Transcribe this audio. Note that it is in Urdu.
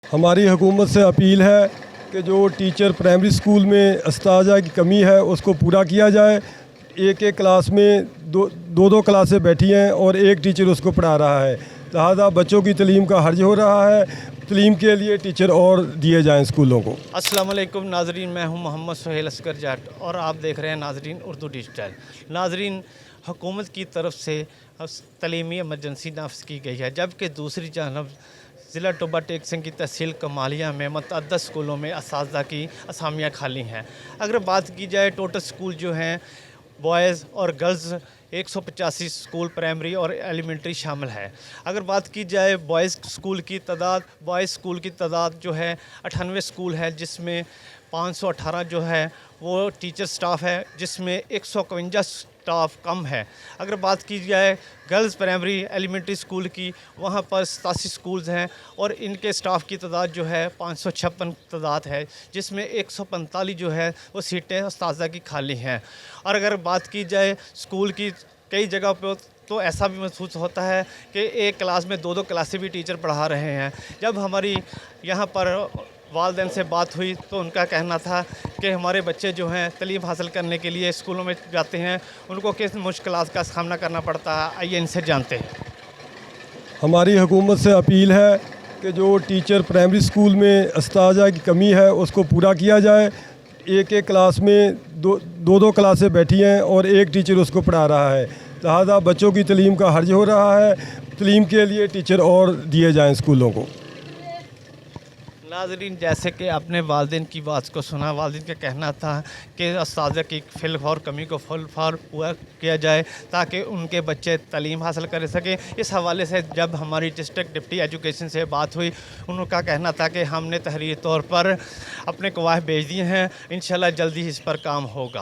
ہماری حکومت سے اپیل ہے کہ جو ٹیچر پرائمری اسکول میں اساتذہ کی کمی ہے اس کو پورا کیا جائے۔ ایک کلاس میں دو کلاسیں بیٹھی ہیں اور ایک ٹیچر اس کو پڑھا رہا ہے، لہذا بچوں کی تعلیم کا حرج ہو رہا ہے۔ تعلیم کے لیے ٹیچر اور دیے جائیں اسکولوں کو۔ السلام علیکم ناظرین، میں ہوں محمد سہیل اسکر جٹ اور آپ دیکھ رہے ہیں ناظرین اردو ڈیجیٹل۔ ناظرین، حکومت کی طرف سے تعلیمی ایمرجنسی نافذ کی گئی ہے، جبکہ دوسری جانب ضلع ٹوبہ ٹیک سنگھ کی تحصیل کمالیہ میں متعدد اسکولوں میں اساتذہ کی اسامیاں خالی ہیں۔ اگر بات کی جائے ٹوٹل اسکول جو ہیں بوائز اور گرلز 185 اسکول پرائمری اور ایلیمنٹری شامل ہے۔ اگر بات کی جائے بوائز اسکول کی تعداد جو ہے 98 اسکول ہے، جس میں 518 جو ہے وہ ٹیچر سٹاف ہے، جس میں 151 سٹاف کم ہے۔ اگر بات کی جائے گرلز پرائمری ایلیمنٹری اسکول کی، وہاں پر 87 اسکولز ہیں اور ان کے سٹاف کی تعداد جو ہے 556 تعداد ہے، جس میں 145 جو ہے وہ سیٹیں اساتذہ کی خالی ہیں۔ اور اگر بات کی جائے اسکول کی کئی جگہ پہ تو ایسا بھی محسوس ہوتا ہے کہ ایک کلاس میں دو کلاسیں بھی ٹیچر پڑھا رہے ہیں۔ جب ہماری یہاں پر والدین سے بات ہوئی تو ان کا کہنا تھا کہ ہمارے بچے جو ہیں تعلیم حاصل کرنے کے لیے اسکولوں میں جاتے ہیں، ان کو کس مشکلات کا سامنا کرنا پڑتا ہے، آئیے ان سے جانتے ہیں۔ ہماری حکومت سے اپیل ہے کہ جو ٹیچر پرائمری اسکول میں اساتذہ کی کمی ہے اس کو پورا کیا جائے۔ ایک کلاس میں دو کلاسیں بیٹھی ہیں اور ایک ٹیچر اس کو پڑھا رہا ہے، لہذا بچوں کی تعلیم کا حرج ہو رہا ہے۔ تعلیم کے لیے ٹیچر اور دیے جائیں اسکولوں کو۔ ناظرین، جیسے کہ آپ نے والدین کی بات کو سنا، والدین کا کہنا تھا کہ اساتذہ کی فی الفور کمی کو فل فور پورا کیا جائے تاکہ ان کے بچے تعلیم حاصل کر سکیں۔ اس حوالے سے جب ہماری ڈسٹرکٹ ڈپٹی ایجوکیشن سے بات ہوئی، ان کا کہنا تھا کہ ہم نے تحریری طور پر اپنے گواہ بھیج دیے ہیں، انشاءاللہ جلدی اس پر کام ہوگا۔